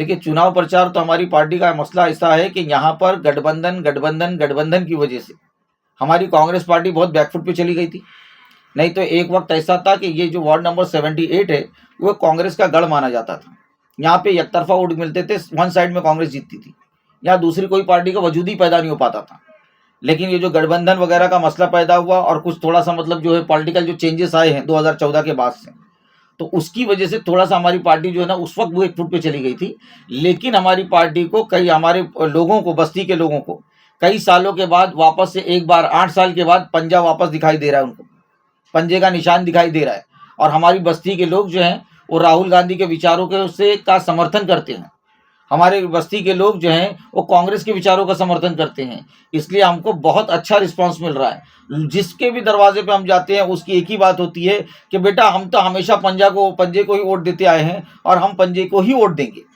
देखिए, चुनाव प्रचार तो हमारी पार्टी का मसला ऐसा है कि यहाँ पर गठबंधन की वजह से हमारी कांग्रेस पार्टी बहुत बैकफुट पे चली गई थी। नहीं तो एक वक्त ऐसा था कि ये जो वार्ड नंबर 78 है वो कांग्रेस का गढ़ माना जाता था। यहाँ पे एक तरफा वोट मिलते थे, वन साइड में कांग्रेस जीतती थी, यहाँ दूसरी कोई पार्टी का वजूद ही पैदा नहीं हो पाता था। लेकिन ये जो गठबंधन वगैरह का मसला पैदा हुआ और कुछ थोड़ा सा मतलब जो है पॉलिटिकल जो चेंजेस आए हैं 2014 के बाद से, तो उसकी वजह से थोड़ा सा हमारी पार्टी जो है ना उस वक्त वो एक फुट पे चली गई थी। लेकिन हमारी पार्टी को कई हमारे लोगों को, बस्ती के लोगों को कई सालों के बाद वापस से एक बार 8 साल के बाद पंजा वापस दिखाई दे रहा है, उनको पंजे का निशान दिखाई दे रहा है। और हमारी बस्ती के लोग जो हैं वो राहुल गांधी के विचारों के उससे का समर्थन करते हैं। हमारे बस्ती के लोग जो हैं वो कांग्रेस के विचारों का समर्थन करते हैं। इसलिए हमको बहुत अच्छा रिस्पांस मिल रहा है। जिसके भी दरवाजे पे हम जाते हैं उसकी एक ही बात होती है कि बेटा हम तो हमेशा पंजे को ही वोट देते आए हैं और हम पंजे को ही वोट देंगे।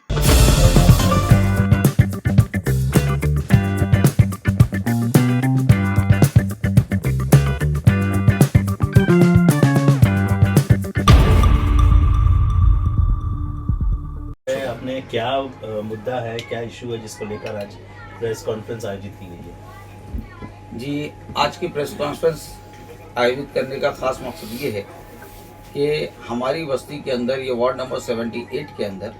अपने क्या मुद्दा है, क्या इशू है जिसको लेकर आज प्रेस कॉन्फ्रेंस आयोजित की गई है? जी, आज की प्रेस कॉन्फ्रेंस आयोजित करने का खास मकसद ये है कि हमारी बस्ती के अंदर ये वार्ड नंबर 78 के अंदर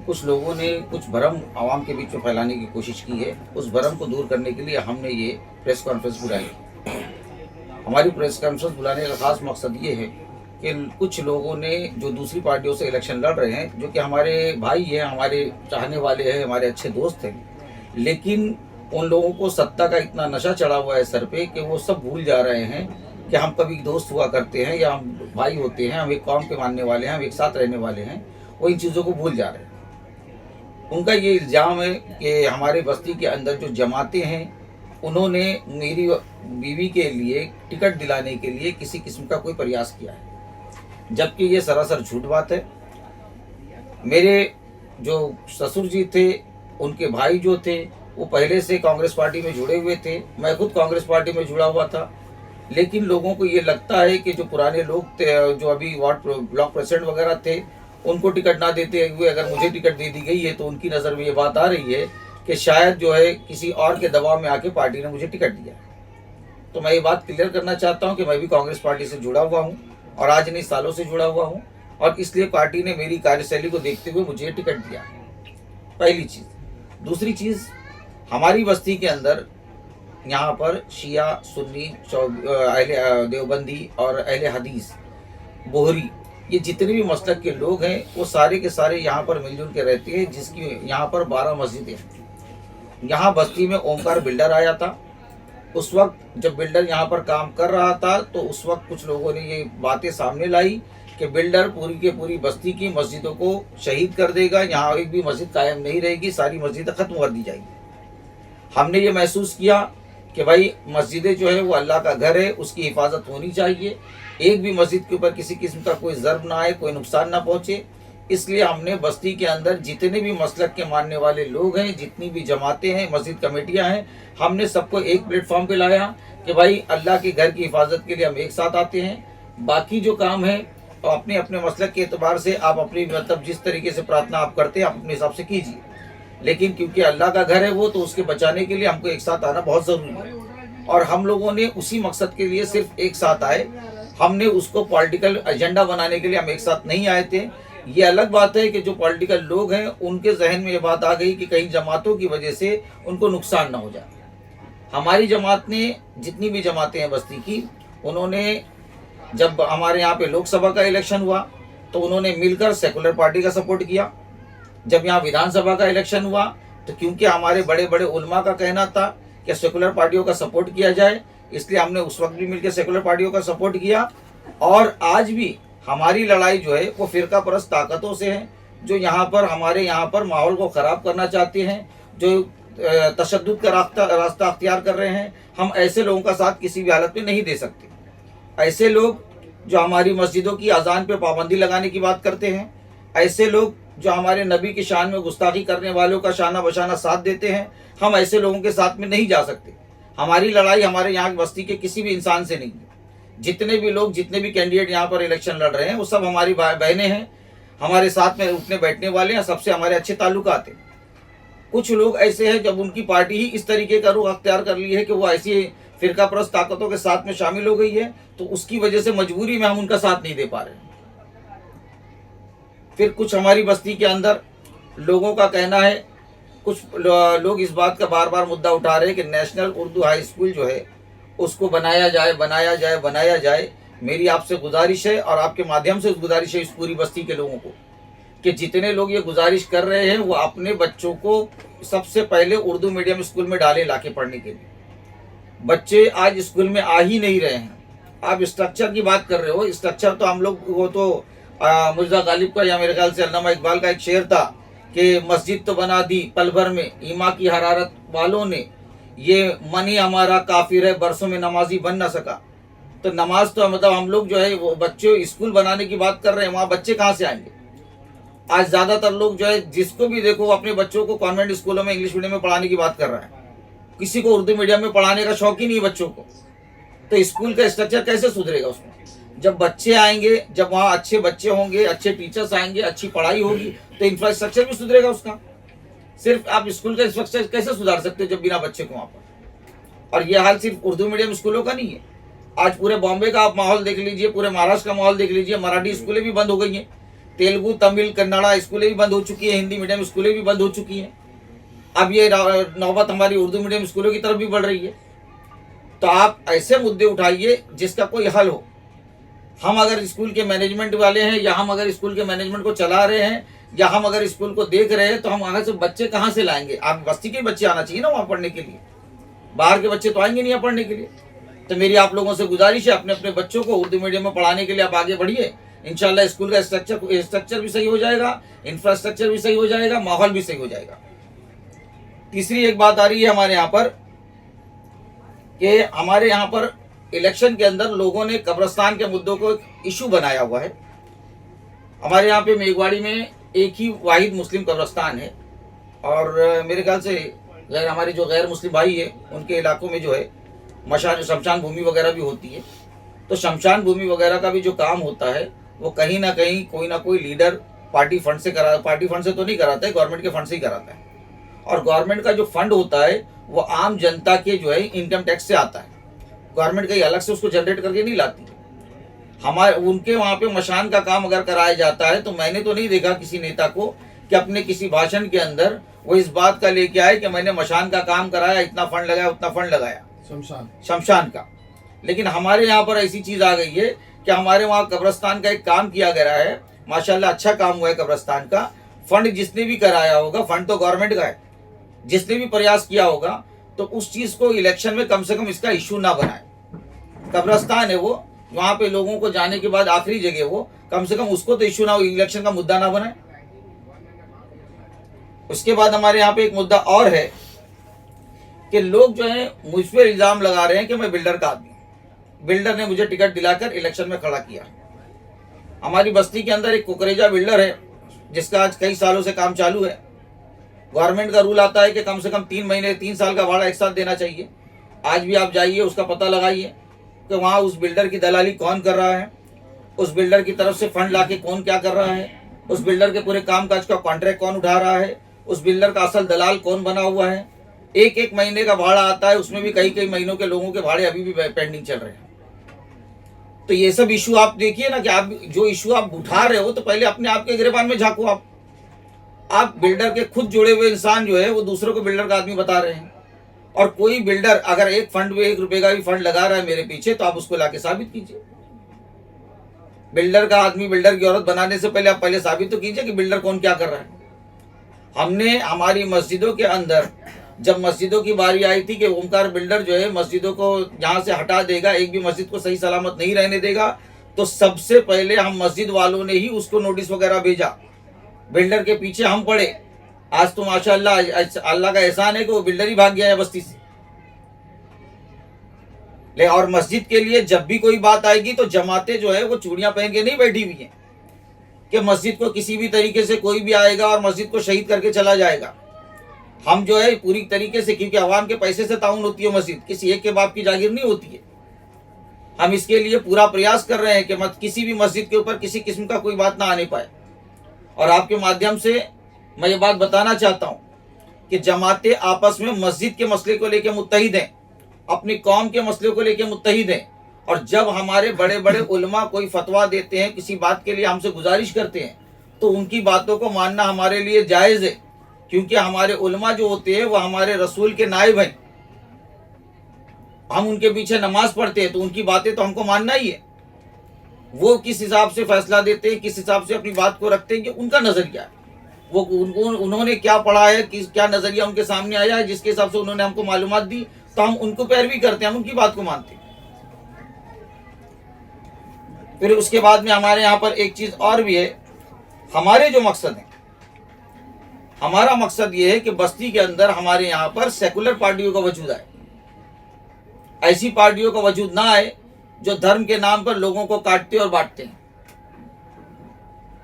कुछ लोगों ने कुछ भ्रम आवाम के बीच में फैलाने की कोशिश की है। उस भ्रम को दूर करने के लिए हमने ये प्रेस कॉन्फ्रेंस बुलाई। हमारी प्रेस कॉन्फ्रेंस बुलाने का खास मकसद ये है कि कुछ लोगों ने जो दूसरी पार्टियों से इलेक्शन लड़ रहे हैं, जो कि हमारे भाई हैं, हमारे चाहने वाले हैं, हमारे अच्छे दोस्त हैं, लेकिन उन लोगों को सत्ता का इतना नशा चढ़ा हुआ है सर पे कि वो सब भूल जा रहे हैं कि हम कभी दोस्त हुआ करते हैं या हम भाई होते हैं, हम एक कौम के मानने वाले हैं, हम एक साथ रहने वाले हैं। वो इन चीज़ों को भूल जा रहे हैं। उनका ये इल्ज़ाम है कि हमारे बस्ती के अंदर जो जमातें हैं उन्होंने मेरी बीवी के लिए टिकट दिलाने के लिए किसी किस्म का कोई प्रयास किया है, जबकि ये सरासर झूठ बात है। मेरे जो ससुर जी थे, उनके भाई जो थे वो पहले से कांग्रेस पार्टी में जुड़े हुए थे, मैं खुद कांग्रेस पार्टी में जुड़ा हुआ था। लेकिन लोगों को ये लगता है कि जो पुराने लोग थे, जो अभी वार्ड ब्लॉक प्रेसिडेंट वगैरह थे, उनको टिकट ना देते हुए अगर मुझे टिकट दे दी गई है तो उनकी नज़र में ये बात आ रही है कि शायद जो है किसी और के दबाव में आके पार्टी ने मुझे टिकट दिया। तो मैं ये बात क्लियर करना चाहता हूँ कि मैं भी कांग्रेस पार्टी से जुड़ा हुआ हूँ और आज नहीं सालों से जुड़ा हुआ हूँ, और इसलिए पार्टी ने मेरी कार्यशैली को देखते हुए मुझे टिकट दिया। पहली चीज़। दूसरी चीज़, हमारी बस्ती के अंदर यहाँ पर शिया, सुन्नी, अहले देवबंदी और अहले हदीस, बोहरी, ये जितने भी मसलक के लोग हैं वो सारे के सारे यहाँ पर मिलजुल के रहते हैं, जिसकी यहाँ पर 12 मस्जिदें हैं। यहाँ बस्ती में ओमकार बिल्डर आया था। उस वक्त जब बिल्डर यहाँ पर काम कर रहा था तो उस वक्त कुछ लोगों ने ये बातें सामने लाई कि बिल्डर पूरी के पूरी बस्ती की मस्जिदों को शहीद कर देगा, यहाँ एक भी मस्जिद कायम नहीं रहेगी, सारी मस्जिदें ख़त्म कर दी जाएगी। हमने ये महसूस किया कि भाई मस्जिदें जो है वो अल्लाह का घर है, उसकी हिफाजत होनी चाहिए, एक भी मस्जिद के ऊपर किसी किस्म का कोई ज़र्ब ना आए, कोई नुकसान ना पहुँचे। इसलिए हमने बस्ती के अंदर जितने भी मसलक के मानने वाले लोग हैं, जितनी भी जमातें हैं, मस्जिद कमेटियां हैं, हमने सबको एक प्लेटफॉर्म पे लाया कि भाई अल्लाह के घर की हिफाजत के लिए हम एक साथ आते हैं। बाकी जो काम है तो अपने अपने मसलक के एतबार से आप अपनी मतलब जिस तरीके से प्रार्थना आप करते हैं आप अपने हिसाब से कीजिए, लेकिन क्योंकि अल्लाह का घर है वो, तो उसके बचाने के लिए हमको एक साथ आना बहुत ज़रूरी है। और हम लोगों ने उसी मकसद के लिए सिर्फ एक साथ आए, हमने उसको पॉलिटिकल एजेंडा बनाने के लिए हम एक साथ नहीं आए थे। ये अलग बात है कि जो पॉलिटिकल लोग हैं उनके जहन में ये बात आ गई कि कहीं जमातों की वजह से उनको नुकसान ना हो जाए। हमारी जमात ने, जितनी भी जमातें हैं बस्ती की, उन्होंने जब हमारे यहाँ पे लोकसभा का इलेक्शन हुआ तो उन्होंने मिलकर सेकुलर पार्टी का सपोर्ट किया। जब यहाँ विधानसभा का इलेक्शन हुआ तो क्योंकि हमारे बड़े बड़े उलमा का कहना था कि सेकुलर पार्टियों का सपोर्ट किया जाए, इसलिए हमने उस वक्त भी मिलकर सेकुलर पार्टियों का सपोर्ट किया। और आज भी हमारी लड़ाई जो है वो फ़िरका परस्त ताकतों से है, जो हमारे यहाँ पर माहौल को ख़राब करना चाहते हैं, जो तशद्दुद का रास्ता अख्तियार कर रहे हैं। हम ऐसे लोगों का साथ किसी भी हालत में नहीं दे सकते। ऐसे लोग जो हमारी मस्जिदों की अजान पे पाबंदी लगाने की बात करते हैं, ऐसे लोग जो हमारे नबी की शान में गुस्ताखी करने वालों का शाना बशाना साथ देते हैं, हम ऐसे लोगों के साथ में नहीं जा सकते। हमारी लड़ाई हमारे यहाँ की बस्ती के किसी भी इंसान से नहीं है। जितने भी लोग, जितने भी कैंडिडेट यहाँ पर इलेक्शन लड़ रहे हैं वो सब हमारी बहनें हैं। हमारे साथ में उठने बैठने वाले हैं, सबसे हमारे अच्छे ताल्लुकात हैं। कुछ लोग ऐसे हैं जब उनकी पार्टी ही इस तरीके का रुख अख्तियार कर ली है कि वो ऐसी फिरका परस्त ताकतों के साथ में शामिल हो गई है, तो उसकी वजह से मजबूरी में हम उनका साथ नहीं दे पा रहे हैं। फिर कुछ हमारी बस्ती के अंदर लोगों का कहना है, कुछ लोग इस बात का बार बार मुद्दा उठा रहे हैं कि नेशनल उर्दू हाई स्कूल जो है उसको बनाया जाए, बनाया जाए, बनाया जाए। मेरी आपसे गुजारिश है और आपके माध्यम से गुजारिश है इस पूरी बस्ती के लोगों को कि जितने लोग ये गुजारिश कर रहे हैं वो अपने बच्चों को सबसे पहले उर्दू मीडियम स्कूल में डालें लाके पढ़ने के लिए। बच्चे आज स्कूल में आ ही नहीं रहे हैं। आप स्ट्रक्चर की बात कर रहे हो, स्ट्रक्चर तो हम लोग, वो तो मिर्जा गालिब का या मेरे ख्याल से अल्लामा इकबाल का एक शेर था कि मस्जिद तो बना दी पल भर में ईमा की हरारत वालों ने, ये मनी हमारा काफिर है बरसों में नमाजी बन ना सका। तो नमाज तो मतलब हम लोग जो है वो बच्चे स्कूल बनाने की बात कर रहे हैं, वहाँ बच्चे कहाँ से आएंगे? आज ज़्यादातर लोग जो है जिसको भी देखो अपने बच्चों को कॉन्वेंट स्कूलों में इंग्लिश मीडियम में पढ़ाने की बात कर रहा है, किसी को उर्दू मीडियम में पढ़ाने का शौक ही नहीं है बच्चों को। तो स्कूल का स्ट्रक्चर कैसे सुधरेगा उसमें? जब बच्चे आएंगे, जब वहाँ अच्छे बच्चे होंगे, अच्छे टीचर्स आएंगे, अच्छी पढ़ाई होगी, तो इंफ्रास्ट्रक्चर भी सुधरेगा उसका। सिर्फ आप स्कूल का इंफ्रास्ट्रक्चर कैसे सुधार सकते हो जब बिना बच्चे को वहाँ पर? और ये हाल सिर्फ उर्दू मीडियम स्कूलों का नहीं है, आज पूरे बॉम्बे का आप माहौल देख लीजिए, पूरे महाराष्ट्र का माहौल देख लीजिए। मराठी स्कूलें भी बंद हो गई हैं, तेलुगु, तमिल, कन्नड़ा स्कूलें भी बंद हो चुकी हैं, हिंदी मीडियम स्कूलें भी बंद हो चुकी हैं। अब ये नौबत हमारी उर्दू मीडियम स्कूलों की तरफ भी बढ़ रही है। तो आप ऐसे मुद्दे उठाइए जिसका कोई हल हो। हम अगर स्कूल के मैनेजमेंट वाले हैं या हम अगर स्कूल के मैनेजमेंट को चला रहे हैं या हम अगर स्कूल को देख रहे हैं, तो हम वहाँ से बच्चे कहाँ से लाएंगे? आप बस्ती के बच्चे आना चाहिए ना वहाँ पढ़ने के लिए, बाहर के बच्चे तो आएंगे नहीं यहाँ पढ़ने के लिए। तो मेरी आप लोगों से गुजारिश है, अपने अपने बच्चों को उर्दू मीडियम में पढ़ाने के लिए आप आगे बढ़िए। इंशाल्लाह स्कूल का स्ट्रक्चर भी सही हो जाएगा, इंफ्रास्ट्रक्चर भी सही हो जाएगा, माहौल भी सही हो जाएगा। तीसरी एक बात आ रही है हमारे यहाँ पर कि हमारे यहाँ पर इलेक्शन के अंदर लोगों ने कब्रिस्तान के मुद्दों को एक इशू बनाया हुआ है। हमारे यहाँ पे मेघवाड़ी में एक ही वाहिद मुस्लिम कब्रिस्तान है और मेरे ख्याल से हमारे जो गैर मुस्लिम भाई है उनके इलाकों में जो है शमशान भूमि वगैरह भी होती है। तो शमशान भूमि वगैरह का भी जो काम होता है वो कहीं ना कहीं कोई ना कोई लीडर पार्टी फंड से तो नहीं कराता है, गवर्नमेंट के फंड से ही कराता है। और गवर्नमेंट का जो फंड होता है वो आम जनता के जो है इनकम टैक्स से आता है, गवर्नमेंट कहीं अलग से उसको जनरेट करके नहीं लाती। हमारे उनके वहाँ पे मशान का काम अगर कराया जाता है तो मैंने तो नहीं देखा किसी नेता को कि अपने किसी भाषण के अंदर वो इस बात का लेके आए कि मैंने मशान का काम कराया, इतना फंड लगाया, उतना फंड लगाया शमशान का। लेकिन हमारे यहाँ पर ऐसी चीज आ गई है कि हमारे वहाँ कब्रिस्तान का एक काम किया गया है, माशाल्लाह अच्छा काम हुआ है कब्रिस्तान का। फंड जिसने भी कराया होगा, फंड तो गवर्नमेंट का है, जिसने भी प्रयास किया होगा तो उस चीज को इलेक्शन में कम से कम इसका इशू ना बनाए। कब्रिस्तान है वो, वहां पे लोगों को जाने के बाद आखिरी जगह वो, कम से कम उसको तो इशू ना हो, इलेक्शन का मुद्दा ना बनाए। उसके बाद हमारे यहाँ पे एक मुद्दा और है कि लोग जो है मुझ पर इल्जाम लगा रहे हैं कि मैं बिल्डर का आदमी हूं, बिल्डर ने मुझे टिकट दिलाकर इलेक्शन में खड़ा किया। हमारी बस्ती के अंदर एक कुकरेजा बिल्डर है जिसका आज कई सालों से काम चालू है। गवर्नमेंट का रूल आता है कि कम से कम 3 साल का भाड़ा एक साथ देना चाहिए। आज भी आप जाइए, उसका पता लगाइए कि वहाँ उस बिल्डर की दलाली कौन कर रहा है, उस बिल्डर की तरफ से फंड लाके कौन क्या कर रहा है, उस बिल्डर के पूरे कामकाज का कॉन्ट्रैक्ट कौन उठा रहा है, उस बिल्डर का असल दलाल कौन बना हुआ है। एक महीने का भाड़ा आता है, उसमें भी कई महीनों के लोगों के भाड़े अभी भी पेंडिंग चल रहे हैं। तो ये सब इशू आप देखिए ना कि आप जो इशू आप उठा रहे हो तो पहले अपने आप के गिरेबान में झांको। आप बिल्डर के खुद जुड़े हुए इंसान जो है वो दूसरों को बिल्डर का आदमी बता रहे हैं। और कोई बिल्डर अगर एक फंड में 1 रुपए का भी फंड लगा रहा है मेरे पीछे, तो आप उसको लाके साबित कीजिए। बिल्डर का आदमी बिल्डर की औरत बनाने से पहले आप पहले साबित तो कीजिए कि बिल्डर कौन क्या कर रहा है। हमने हमारी मस्जिदों के अंदर जब मस्जिदों की बारी आई थी कि ओमकार बिल्डर जो है मस्जिदों को यहाँ से हटा देगा, एक भी मस्जिद को सही सलामत नहीं रहने देगा, तो सबसे पहले हम मस्जिद वालों ने ही उसको नोटिस वगैरह भेजा। बिल्डर के पीछे हम पड़े। आज तो माशाअल्लाह अल्लाह का एहसान है कि वो बिल्डर ही भाग गया है बस्ती से। ले और मस्जिद के लिए जब भी कोई बात आएगी तो जमातें जो है वो चूड़ियां पहन के नहीं बैठी हुई हैं कि मस्जिद को किसी भी तरीके से कोई भी आएगा और मस्जिद को शहीद करके चला जाएगा। हम जो है पूरी तरीके से, क्योंकि अवाम के पैसे से ताउन होती है मस्जिद, किसी एक के बाप की जागीर नहीं होती है। हम इसके लिए पूरा प्रयास कर रहे हैं कि किसी भी मस्जिद के ऊपर किसी किस्म का कोई बात ना आने पाए। और आपके माध्यम से मैं ये बात बताना चाहता हूँ कि जमातें आपस में मस्जिद के मसले को लेकर मुत्तहिद हैं, अपनी कौम के मसले को लेकर मुत्तहिद हैं। और जब हमारे बड़े बड़े उलमा कोई फतवा देते हैं, किसी बात के लिए हमसे गुजारिश करते हैं, तो उनकी बातों को मानना हमारे लिए जायज़ है, क्योंकि हमारे उलमा जो होते हैं वो हमारे रसूल के नायब हैं। हम उनके पीछे नमाज पढ़ते हैं तो उनकी बातें तो हमको मानना ही है। वो किस हिसाब से फैसला देते हैं, किस हिसाब से अपनी बात को रखते हैं, कि उनका नज़रिया है, वो उन्होंने क्या पढ़ा है, क्या नज़रिया उनके सामने आया है, जिसके हिसाब से उन्होंने हमको मालूमात दी, तो हम उनको पैरवी करते हैं, हम उनकी बात को मानते हैं। फिर उसके बाद में हमारे यहाँ पर एक चीज़ और भी है। हमारे जो मकसद है, हमारा मकसद ये है कि बस्ती के अंदर हमारे यहाँ पर सेकुलर पार्टियों का वजूद आए, ऐसी पार्टियों का वजूद ना आए जो धर्म के नाम पर लोगों को काटते और बांटते हैं।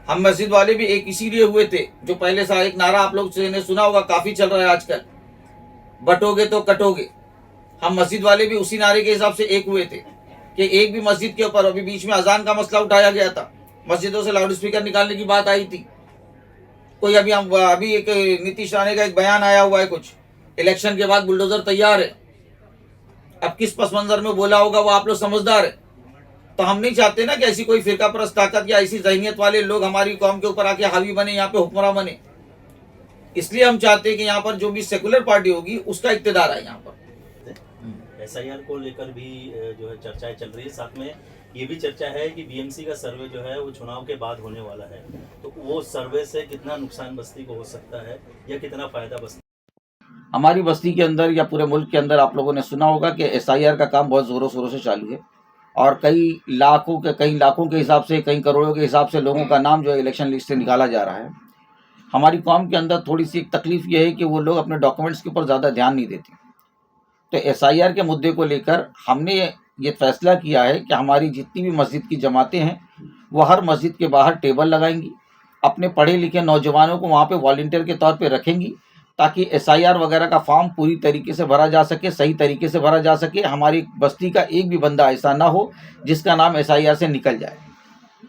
हम मस्जिद वाले भी एक इसीलिए हुए थे, जो पहले सा एक नारा आप लोग ने सुना होगा, काफ़ी चल रहा है आजकल, बटोगे तो कटोगे। हम मस्जिद वाले भी उसी नारे के हिसाब से एक हुए थे कि एक भी मस्जिद के ऊपर, अभी बीच में अजान का मसला उठाया गया था, मस्जिदों से लाउड स्पीकर निकालने की बात आई थी। कोई अभी एक नीतीश राणे का एक बयान आया हुआ है, कुछ इलेक्शन के बाद बुलडोजर तैयार है। अब किस पस मंजर में बोला होगा वो आप लोग समझदार है। तो हम नहीं चाहते ना कि ऐसी कोई फिरका परस्त ताकत या ऐसी जहनियत वाले लोग हमारी कौम के ऊपर आके हावी बने, यहाँ पे हुक्मरान बने। इसलिए हम चाहते हैं कि यहाँ पर जो भी सेकुलर पार्टी होगी उसका इक्तदार है। यहाँ पर SIR को लेकर भी जो है चर्चाएं चल रही है, साथ में ये भी चर्चा है कि BMC का सर्वे जो है वो चुनाव के बाद होने वाला है, तो वो सर्वे से कितना नुकसान बस्ती को हो सकता है या कितना फायदा बस्ती? हमारी बस्ती के अंदर या पूरे मुल्क के अंदर आप लोगों ने सुना होगा कि SIR का काम बहुत ज़ोरों शोरों से चालू है, और कई लाखों के हिसाब से, कई करोड़ों के हिसाब से लोगों का नाम जो है इलेक्शन लिस्ट से निकाला जा रहा है। हमारी कौम के अंदर थोड़ी सी एक तकलीफ ये है कि वो लोग अपने डॉक्यूमेंट्स के ऊपर ज़्यादा ध्यान नहीं देते। तो SIR के मुद्दे को लेकर हमने ये फैसला किया है कि हमारी जितनी भी मस्जिद की जमातें हैं वो हर मस्जिद के बाहर टेबल लगाएंगी, अपने पढ़े लिखे नौजवानों को वहाँ पे वॉलंटियर के तौर पे रखेंगी, ताकि SIR वगैरह का फॉर्म पूरी तरीके से भरा जा सके, सही तरीके से भरा जा सके। हमारी बस्ती का एक भी बंदा ऐसा ना हो जिसका नाम SIR से निकल जाए।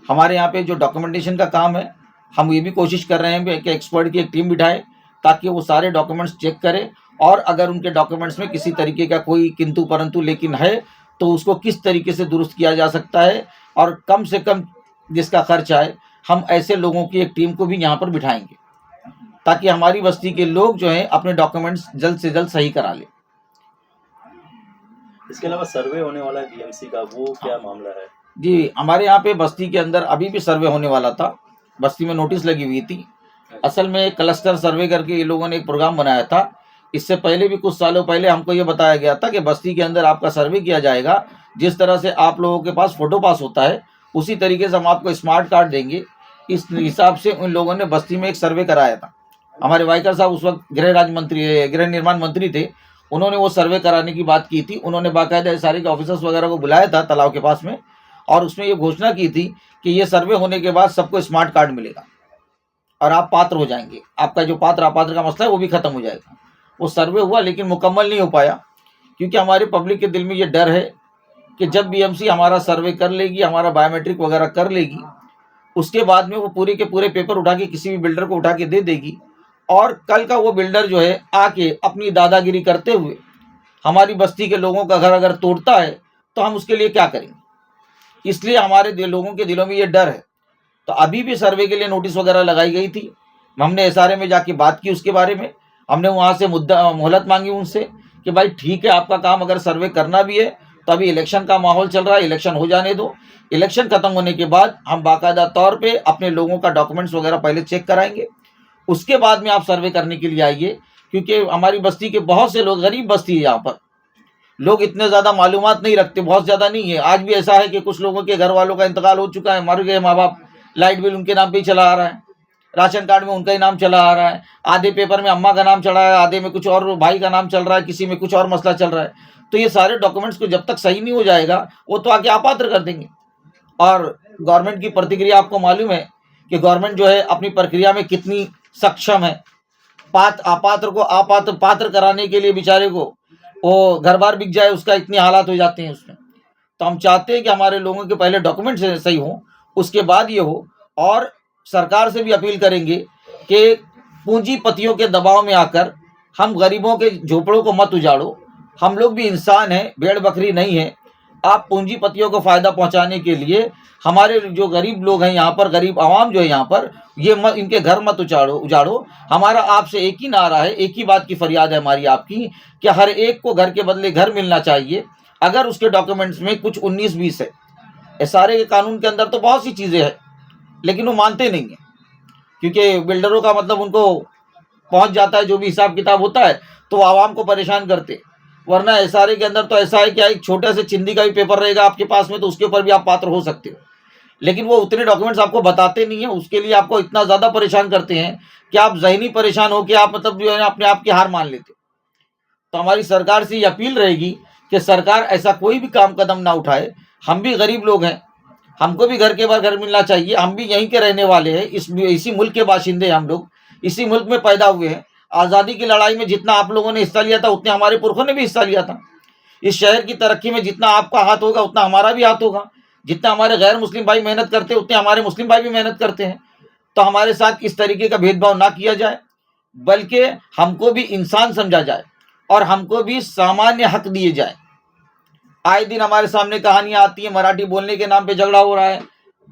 हमारे यहाँ पे जो डॉक्यूमेंटेशन का काम है, हम ये भी कोशिश कर रहे हैं कि एक्सपर्ट की एक टीम बिठाएं, ताकि वो सारे डॉक्यूमेंट्स चेक करें, और अगर उनके डॉक्यूमेंट्स में किसी तरीके का कोई किंतु परंतु लेकिन है तो उसको किस तरीके से दुरुस्त किया जा सकता है, और कम से कम जिसका खर्च आए, हम ऐसे लोगों की एक टीम को भी यहाँ पर बिठाएंगे, ताकि हमारी बस्ती के लोग जो हैं अपने डॉक्यूमेंट्स जल्द से जल्द सही करा लें। इसके अलावा सर्वे होने वाला है BMC का, वो क्या मामला है? जी, हमारे यहाँ पे बस्ती के अंदर अभी भी सर्वे होने वाला था, बस्ती में नोटिस लगी हुई थी। असल में क्लस्टर सर्वे करके ये लोगों ने एक प्रोग्राम बनाया था। इससे पहले भी कुछ सालों पहले हमको ये बताया गया था कि बस्ती के अंदर आपका सर्वे किया जाएगा, जिस तरह से आप लोगों के पास फोटो पास होता है उसी तरीके से हम आपको स्मार्ट कार्ड देंगे। इस हिसाब से उन लोगों ने बस्ती में एक सर्वे कराया था। हमारे वाइकर साहब उस वक्त गृह निर्माण मंत्री थे, उन्होंने वो सर्वे कराने की बात की थी। उन्होंने बाकायदा सारे के ऑफिसर्स वगैरह को बुलाया था तालाब के पास में, और उसमें ये घोषणा की थी कि ये सर्वे होने के बाद सबको स्मार्ट कार्ड मिलेगा और आप पात्र हो जाएंगे, आपका जो पात्र अपात्र का मसला है वो भी खत्म हो जाएगा। वो सर्वे हुआ लेकिन मुकम्मल नहीं हो पाया, क्योंकि हमारे पब्लिक के दिल में ये डर है कि जब BMC हमारा सर्वे कर लेगी, हमारा बायोमेट्रिक वगैरह कर लेगी, उसके बाद में वो पूरे के पूरे पेपर उठा के किसी भी बिल्डर को उठा के दे देगी, और कल का वो बिल्डर जो है आके अपनी दादागिरी करते हुए हमारी बस्ती के लोगों का घर अगर तोड़ता है तो हम उसके लिए क्या करेंगे। इसलिए हमारे लोगों के दिलों में ये डर है। तो अभी भी सर्वे के लिए नोटिस वगैरह लगाई गई थी। हमने SRA में जाके बात की उसके बारे में, हमने वहाँ से मोहलत मांगी उनसे कि भाई ठीक है, आपका काम अगर सर्वे करना भी है तो अभी इलेक्शन का माहौल चल रहा है, इलेक्शन हो जाने दो, इलेक्शन खत्म होने के बाद हम बाकायदा तौर पे अपने लोगों का डॉक्यूमेंट्स वगैरह पहले चेक कराएंगे, उसके बाद में आप सर्वे करने के लिए आइए। क्योंकि हमारी बस्ती के बहुत से लोग, गरीब बस्ती है, यहाँ पर लोग इतने ज़्यादा मालूमात नहीं रखते, बहुत ज़्यादा नहीं है। आज भी ऐसा है कि कुछ लोगों के घर वालों का इंतकाल हो चुका है, मर गए माँ बाप, लाइट बिल उनके नाम पे ही चला आ रहा है, राशन कार्ड में उनका ही नाम चला आ रहा है, आधे पेपर में अम्मा का नाम चढ़ा है, आधे में कुछ और भाई का नाम चल रहा है, किसी में कुछ और मसला चल रहा है। तो ये सारे डॉक्यूमेंट्स को जब तक सही नहीं हो जाएगा वो तो आके अपात्र कर देंगे। और गवर्नमेंट की प्रतिक्रिया आपको मालूम है कि गवर्नमेंट जो है अपनी प्रक्रिया में कितनी सक्षम है। अपात्र को पात्र कराने के लिए बेचारे को वो घर बार बिक जाए, उसका इतने हालात हो जाते हैं उसमें। तो हम चाहते हैं कि हमारे लोगों के पहले डॉक्यूमेंट सही हो, उसके बाद ये हो। और सरकार से भी अपील करेंगे कि पूंजीपतियों के दबाव में आकर हम गरीबों के झोपड़ों को मत उजाड़ो। हम लोग भी इंसान हैं, भेड़ बकरी नहीं है। आप पूंजीपतियों को फ़ायदा पहुंचाने के लिए हमारे जो गरीब लोग हैं यहाँ पर, गरीब आवाम जो है यहाँ पर, ये मत, इनके घर मत उजाड़ो। हमारा आपसे एक ही नारा है, एक ही बात की फरियाद है हमारी आपकी, कि हर एक को घर के बदले घर मिलना चाहिए। अगर उसके डॉक्यूमेंट्स में कुछ 19-20 है, एसआरए के कानून के अंदर तो बहुत सी चीज़ें हैं, लेकिन वो मानते नहीं हैं, क्योंकि बिल्डरों का मतलब उनको पहुंच जाता है जो भी हिसाब किताब होता है, तो वो आवाम को परेशान करते। वरना एसआरए के अंदर तो ऐसा है कि एक छोटे से चिंदी का भी पेपर रहेगा आपके पास में, तो उसके ऊपर भी आप पात्र हो सकते हो। लेकिन वो उतने डॉक्यूमेंट्स आपको बताते नहीं है, उसके लिए आपको इतना ज़्यादा परेशान करते हैं कि आप ज़हनी परेशान हो कि आप मतलब जो है अपने आप की हार मान लेते हो। तो हमारी सरकार से ये अपील रहेगी कि सरकार ऐसा कोई भी काम कदम ना उठाए। हम भी गरीब लोग हैं, हमको भी घर के बाहर घर मिलना चाहिए। हम भी यहीं के रहने वाले हैं, इसी मुल्क के बाशिंदे हैं हम लोग, इसी मुल्क में पैदा हुए हैं। आज़ादी की लड़ाई में जितना आप लोगों ने हिस्सा लिया था, उतने हमारे पुरखों ने भी हिस्सा लिया था। इस शहर की तरक्की में जितना आपका हाथ होगा, उतना हमारा भी हाथ होगा। जितना हमारे गैर मुस्लिम भाई मेहनत करते हैं, उतने हमारे मुस्लिम भाई भी मेहनत करते हैं। तो हमारे साथ इस तरीके का भेदभाव ना किया जाए, बल्कि हमको भी इंसान समझा जाए और हमको भी सामान्य हक दिए जाए। आए दिन हमारे सामने कहानियां आती है, मराठी बोलने के नाम पे झगड़ा हो रहा है,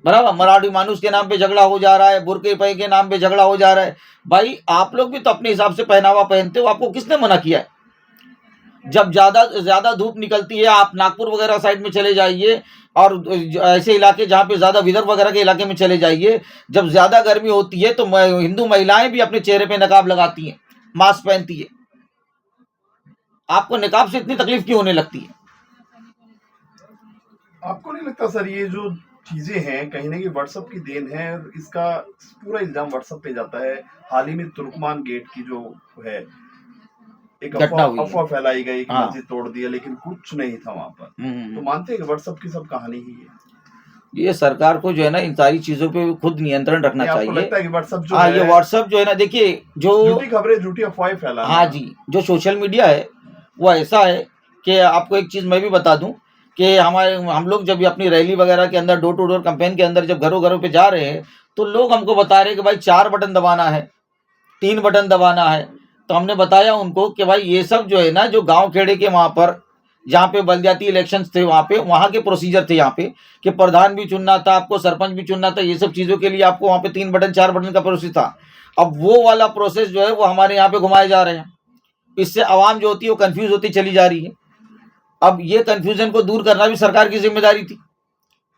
बराबर, मराठी मानुस के नाम पे झगड़ा हो जा रहा है, बुरके पे के नाम पे झगड़ा हो जा रहा है। भाई आप लोग भी तो अपने हिसाब से पहनावा पहनते हो, आपको किसने मना किया है? जब ज्यादा धूप निकलती है, आप नागपुर वगैरह साइड में चले जाइए और ऐसे इलाके जहाँ पे ज्यादा विदर्भ वगैरह के इलाके में चले जाइए, जब ज्यादा गर्मी होती है तो हिंदू महिलाएं भी अपने चेहरे पे नकाब लगाती हैं, मास्क पहनती है। आपको निकाब से इतनी तकलीफ क्यों होने लगती है? आपको नहीं लगता सर ये जो चीजें हैं कहीं ना कहीं व्हाट्सएप की देन है? इसका पूरा इल्जाम व्हाट्सएप पे जाता है। हाल ही में तुर्कमान गेट की जो है एक अफवाह फैलाई गई कि मस्जिद तोड़ दिया, लेकिन कुछ नहीं था वहां पर। तो मानते हैं कि व्हाट्सएप की सब कहानी ही है। ये सरकार को जो है ना इन सारी चीजों पे खुद नियंत्रण रखना चाहिए। आपको लगता है कि व्हाट्सएप जो ये व्हाट्सएप जो है ना, देखिए जो झूठी खबरें, झूठी अफवाहें फैला, हाँ जी, जो सोशल मीडिया है वो ऐसा है कि आपको एक चीज मैं भी बता दूं कि हम लोग जब अपनी रैली वगैरह के अंदर, डोर टू डोर कैंपेन के अंदर जब घरों घरों पे जा रहे हैं, तो लोग हमको बता रहे हैं कि भाई 4 बटन दबाना है, 3 बटन दबाना है। तो हमने बताया उनको कि भाई ये सब जो है ना, जो गांव खेड़े के वहाँ पर जहाँ पे बलदियाती इलेक्शंस थे, वहाँ के प्रोसीजर थे यहाँ पे कि प्रधान भी चुनना था, आपको सरपंच भी चुनना था, ये सब चीज़ों के लिए आपको वहाँ पे 3 बटन 4 बटन का प्रोसेस था। अब वो वाला प्रोसेस जो है वो हमारे यहाँ पे घुमाए जा रहे हैं। इससे आवाम जो होती है वो कन्फ्यूज होती चली जा रही है। अब ये कन्फ्यूजन को दूर करना भी सरकार की जिम्मेदारी थी।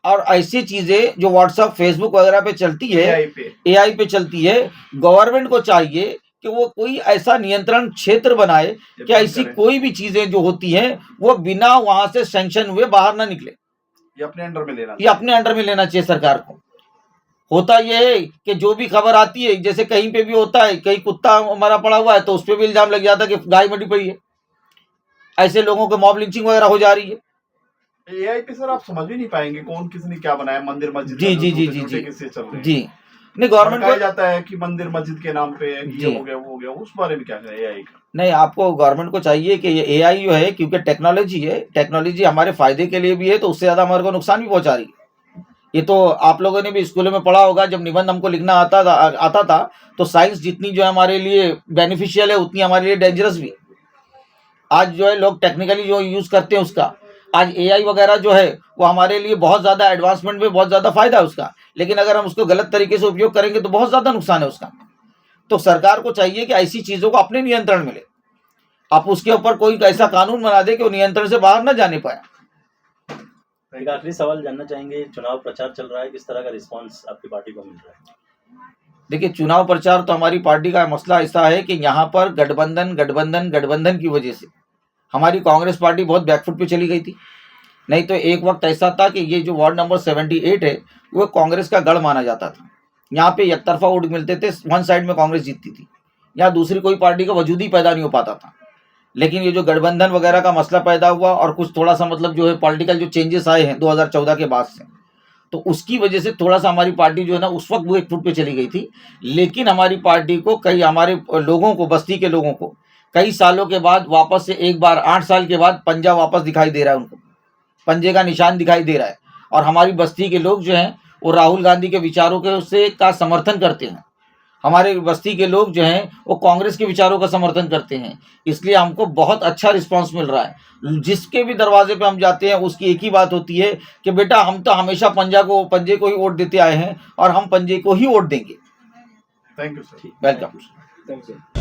और ऐसी चीज़ें जो व्हाट्सएप, फेसबुक वगैरह पे चलती है, एआई पे चलती है, गवर्नमेंट को चाहिए कि वो कोई ऐसा नियंत्रण क्षेत्र बनाए कि ऐसी कोई भी चीजें जो होती हैं वो बिना वहां से सैंक्शन हुए बाहर ना निकले। ये अपने अंडर में लेना चाहिए सरकार को। होता ये है कि जो भी खबर आती है, जैसे कहीं पे भी होता है, कहीं कुत्ता मरा पड़ा हुआ है तो उस पर भी इल्जाम लग जाता है कि गाय मरी पड़ी है। ऐसे लोगों को मॉब लिंचिंग वगैरह हो जा रही है। एआई पे सर आप समझ भी नहीं पाएंगे कौन किसने क्या बनाया, मंदिर मस्जिद जी जी जी जी जी किससे चल रहे हैं। जी नहीं, गवर्नमेंट को जाता है कि मंदिर मस्जिद के नाम पे ये हो गया वो हो गया, उस बारे में क्या है एआई का? नहीं, आपको गवर्नमेंट को चाहिए कि ये एआई जो है, क्योंकि टेक्नोलॉजी है, टेक्नोलॉजी हमारे फायदे के लिए भी है, तो उससे ज्यादा हमारे को नुकसान भी पहुंचा रही है। ये तो आप लोगों ने भी स्कूलों में पढ़ा होगा, जब निबंध हमको लिखना आता था तो साइंस जितनी जो है हमारे लिए बेनिफिशियल है, उतनी हमारे लिए डेंजरस भी है। आज जो है लोग टेक्निकली जो यूज करते हैं उसका, आज एआई वगैरह जो है वो हमारे लिए बहुत ज़्यादा एडवांसमेंट में बहुत ज़्यादा फायदा है उसका, लेकिन अगर हम उसको गलत तरीके से उपयोग करेंगे तो बहुत ज़्यादा नुकसान है उसका। तो सरकार को चाहिए कि ऐसी चीज़ों को अपने नियंत्रण में ले। आप उसके ऊपर कोई ऐसा कानून बना दे कि वो नियंत्रण से बाहर न जाने पाए। एक आखिरी सवाल जानना चाहेंगे, चुनाव प्रचार चल रहा है, किस तरह का रिस्पॉन्स आपकी पार्टी को मिल रहा है? देखिए, चुनाव प्रचार तो हमारी पार्टी का मसला ऐसा है कि यहाँ पर गठबंधन की वजह से हमारी कांग्रेस पार्टी बहुत बैकफुट पे चली गई थी। नहीं तो एक वक्त ऐसा था कि ये जो वार्ड नंबर 78 है वो कांग्रेस का गढ़ माना जाता था। यहाँ पे एक तरफा वोट मिलते थे, वन साइड में कांग्रेस जीतती थी, यहाँ दूसरी कोई पार्टी का वजूद ही पैदा नहीं हो पाता था। लेकिन ये जो गठबंधन वगैरह का मसला पैदा हुआ और कुछ थोड़ा सा मतलब जो है पॉलिटिकल जो चेंजेस आए हैं 2014 के बाद से, तो उसकी वजह से थोड़ा सा हमारी पार्टी जो है ना उस वक्त वो एक फुट पे चली गई थी। लेकिन हमारी पार्टी को हमारे लोगों को, बस्ती के लोगों को कई सालों के बाद वापस से एक बार 8 साल के बाद पंजा वापस दिखाई दे रहा है, उनको पंजे का निशान दिखाई दे रहा है। और हमारी बस्ती के लोग जो हैं वो राहुल गांधी के विचारों के उससे का समर्थन करते हैं। हमारे बस्ती के लोग जो हैं वो कांग्रेस के विचारों का समर्थन करते हैं। इसलिए हमको बहुत अच्छा रिस्पांस मिल रहा है। जिसके भी दरवाजे पे हम जाते हैं उसकी एक ही बात होती है कि बेटा हम तो हमेशा पंजे को ही वोट देते आए हैं और हम पंजे को ही वोट देंगे। Thank you sir. Welcome. Thank you.